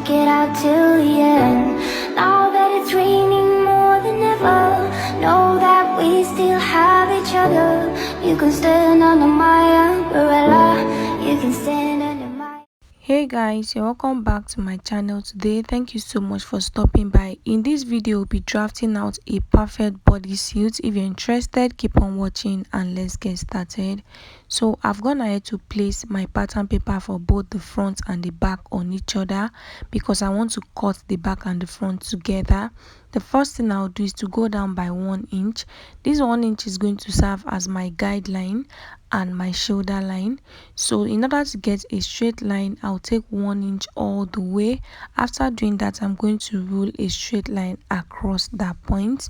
stick it out till the end. Now that it's raining more than ever, know that we still have each other. You can stand under my umbrella, you can stand under my... Hey guys, you're welcome back to my channel today. Thank you so much for stopping by. In this video, we'll be drafting out a perfect bodysuit. If you're interested, keep on watching and let's get started. So I've gone ahead to place my pattern paper for both the front and the back on each other because I want to cut the back and the front together. The first thing I'll do is to go down by 1 inch. This 1 inch is going to serve as my guideline and my shoulder line. So in order to get a straight line, I'll take 1 inch all the way. After doing that, I'm going to rule a straight line across that point.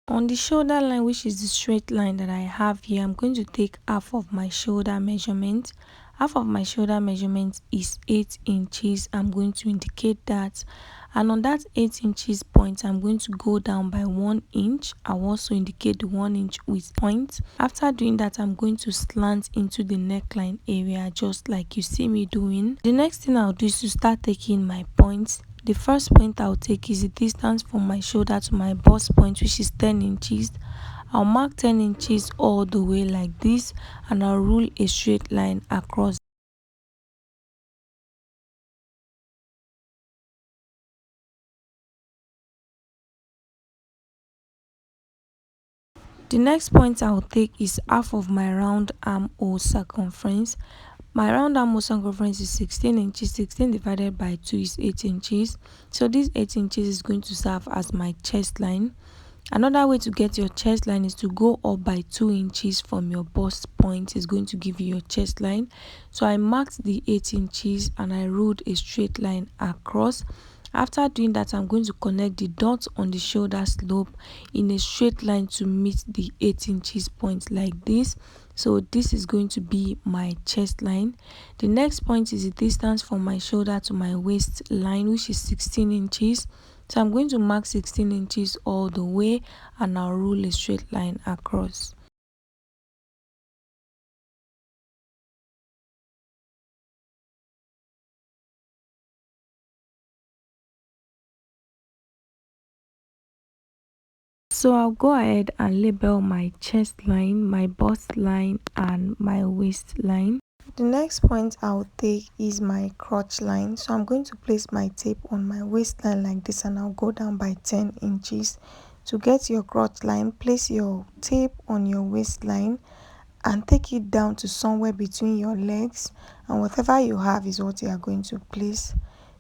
On the shoulder line, which is the straight line that I have here, I'm going to take half of my shoulder measurement. Half of my shoulder measurement is 8 inches. I'm going to indicate that. And on that 8 inches point, I'm going to go down by 1 inch. I'll also indicate the 1 inch with point. After doing that, I'm going to slant into the neckline area, just like you see me doing. The next thing I'll do is to start taking my points. The first point I'll take is the distance from my shoulder to my bust point, which is 10 inches. I'll mark 10 inches all the way like this and I'll rule a straight line across. The next point I'll take is half of my round armhole circumference. My round armhole circumference is 16 inches. 16 divided by 2 is 8 inches. So this 8 inches is going to serve as my chest line. Another way to get your chest line is to go up by 2 inches from your bust point. Is going to give you your chest line. So I marked the 8 inches and I ruled a straight line across. After doing that, I'm going to connect the dots on the shoulder slope in a straight line to meet the 8 inches point like this. So this is going to be my chest line. The next point is the distance from my shoulder to my waist line, which is 16 inches. So I'm going to mark 16 inches all the way and I'll rule a straight line across. So I'll go ahead and label my chest line, my bust line and my waist line. The next point I'll take is my crotch line. So I'm going to place my tape on my waistline like this and I'll go down by 10 inches. To get your crotch line, place your tape on your waistline and take it down to somewhere between your legs, and whatever you have is what you are going to place.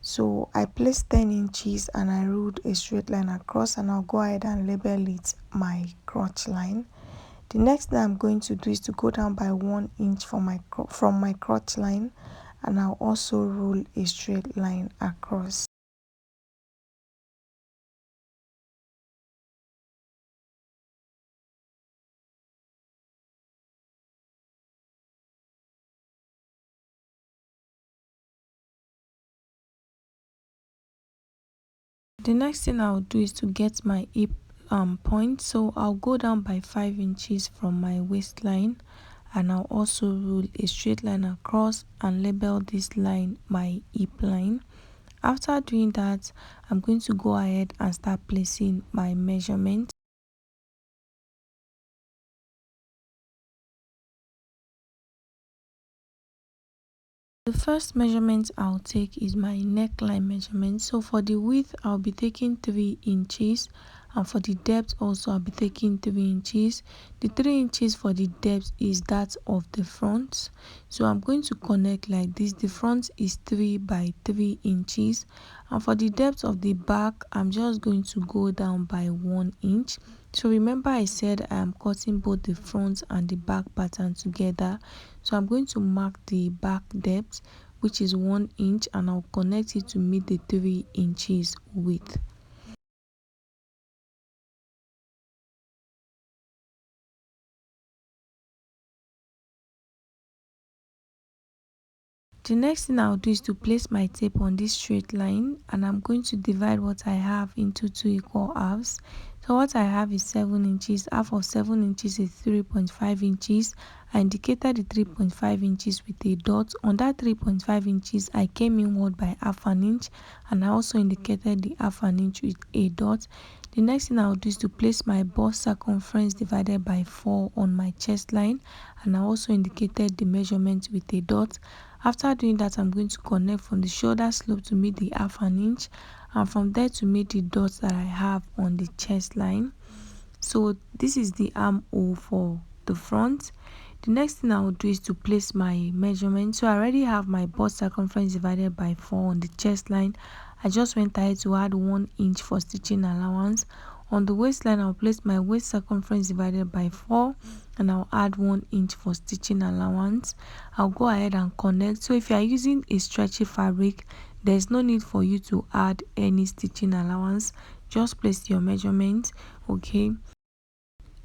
So I placed 10 inches and I ruled a straight line across and I'll go ahead and label it my crotch line. The next thing I'm going to do is to go down by 1 inch from my crotch line and I'll also rule a straight line across. The next thing I'll do is to get my hip point. So I'll go down by 5 inches from my waistline and I'll also rule a straight line across and label this line my hip line. After doing that, I'm going to go ahead and start placing my measurement. The first measurement I'll take is my neckline measurement. So for the width, I'll be taking 3 inches, and for the depth also I'll be taking 3 inches. The 3 inches for the depth is that of the front. So I'm going to connect like this. The front is 3 by 3 inches, and for the depth of the back, I'm just going to go down by 1 inch. So remember I said I am cutting both the front and the back pattern together. So I'm going to mark the back depth, which is 1 inch, and I'll connect it to meet the 3 inches width. The next thing I'll do is to place my tape on this straight line, and I'm going to divide what I have into 2 equal halves. So what I have is 7 inches. Half of 7 inches is 3.5 inches. I indicated the 3.5 inches with a dot. On that 3.5 inches, I came inward by half an inch, and I also indicated the half an inch with a dot. The next thing I'll do is to place my bust circumference divided by 4 on my chest line, and I also indicated the measurement with a dot. After doing that, I'm going to connect from the shoulder slope to meet the half an inch, and from there to meet the dots that I have on the chest line. So this is the armhole for the front. The next thing I will do is to place my measurement. So I already have my bust circumference divided by 4 on the chest line. I just went ahead to add 1 inch for stitching allowance. On the waistline, I'll place my waist circumference divided by 4, and I'll add 1 inch for stitching allowance. I'll go ahead and connect. So if you are using a stretchy fabric, there's no need for you to add any stitching allowance. Just place your measurement. Okay,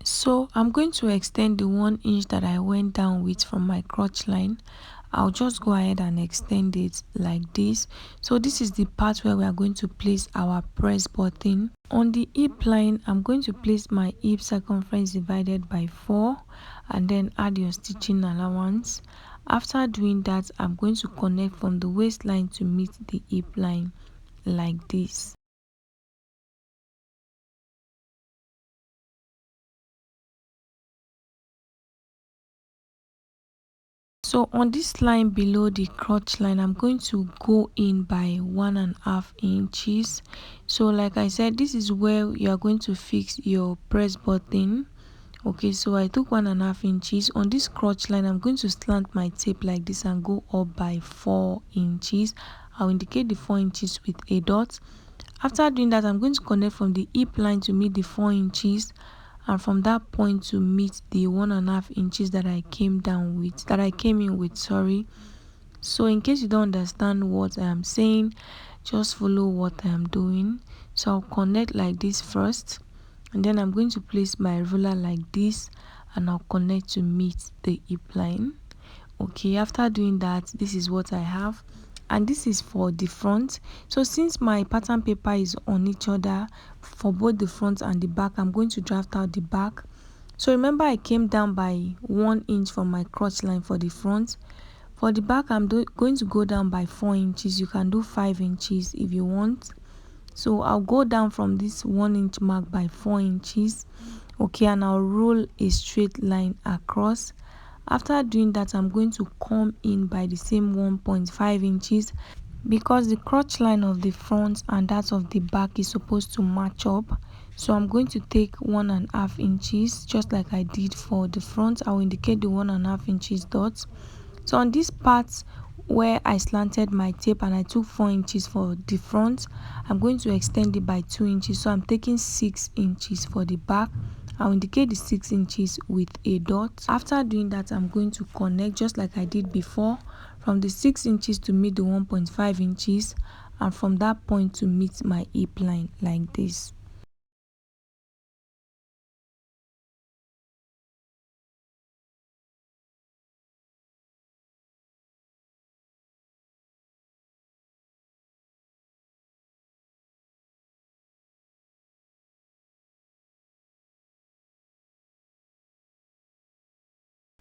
so I'm going to extend the 1 inch that I went down with from my crotch line. I'll just go ahead and extend it like this. So this is the part where we are going to place our press button. On the hip line, I'm going to place my hip circumference divided by 4, and then add your stitching allowance. After doing that, I'm going to connect from the waistline to meet the hip line like this. So on this line below the crotch line, I'm going to go in by 1.5 inches. So like I said, this is where you are going to fix your press button. Okay, so I took 1.5 inches. On this crotch line, I'm going to slant my tape like this and go up by 4 inches. I'll indicate the 4 inches with a dot. After doing that, I'm going to connect from the hip line to meet the 4 inches, and from that point to meet the 1.5 inches that I came in with, sorry. So in case you don't understand what I am saying, just follow what I am doing. So I'll connect like this first, and then I'm going to place my ruler like this, and I'll connect to meet the hip line. Okay, after doing that, this is what I have, and this is for the front. So since my pattern paper is on each other for both the front and the back, I'm going to draft out the back. So remember, I came down by 1 inch from my crotch line for the front. For the back, I'm going to go down by 4 inches. You can do 5 inches if you want. So I'll go down from this 1 inch mark by 4 inches. Okay, and I'll roll a straight line across. After doing that, I'm going to come in by the same 1.5 inches, because the crotch line of the front and that of the back is supposed to match up. So I'm going to take 1.5 inches, just like I did for the front. I'll indicate the 1.5 inches dots. So on this part where I slanted my tape and I took 4 inches for the front, I'm going to extend it by 2 inches. So I'm taking 6 inches for the back. I'll indicate the 6 inches with a dot. After doing that, I'm going to connect just like I did before, from the 6 inches to meet the 1.5 inches, and from that point to meet my hip line like this.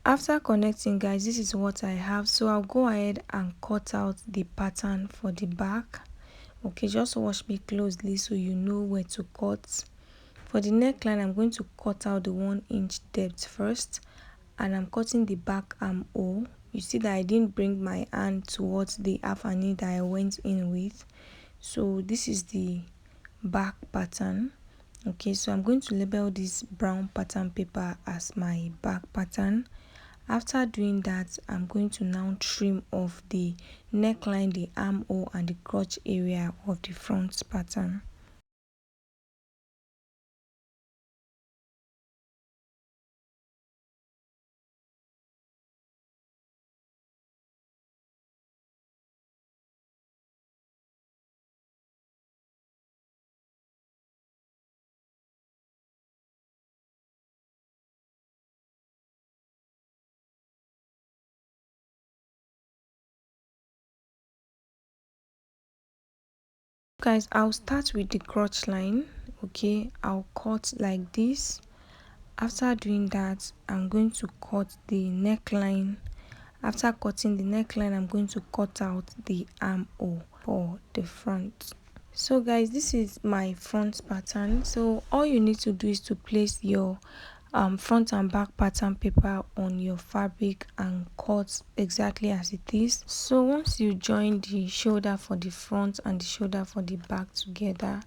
After connecting, guys, this is what I have. So I'll go ahead and cut out the pattern for the back. Okay, just watch me closely so you know where to cut. For the neckline, I'm going to cut out the 1 inch depth first, and I'm cutting the back armhole. You see that I didn't bring my hand towards the half an inch that I went in with. So this is the back pattern. Okay, so I'm going to label this brown pattern paper as my back pattern. After doing that, I'm going to now trim off the neckline, the armhole, and the crotch area of the front pattern. Guys, I'll start with the crotch line. Okay, I'll cut like this. After doing that, I'm going to cut the neckline. After cutting the neckline, I'm going to cut out the armhole for the front. So guys, this is my front pattern. So all you need to do is to place your front and back pattern paper on your fabric and cut exactly as it is. So once you join the shoulder for the front and the shoulder for the back together,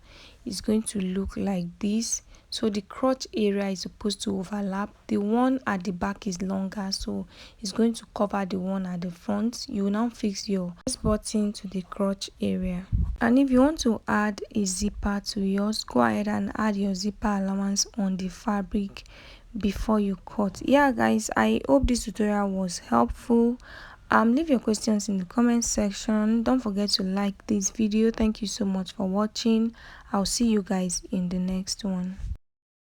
it's going to look like this. So the crotch area is supposed to overlap. The one at the back is longer, so it's going to cover the one at the front. You will now fix your button to the crotch area. And if you want to add a zipper to yours, go ahead and add your zipper allowance on the fabric before you cut. Yeah guys, I hope this tutorial was helpful. Leave your questions in the comment section. Don't forget to like this video. Thank you so much for watching. I'll see you guys in the next one.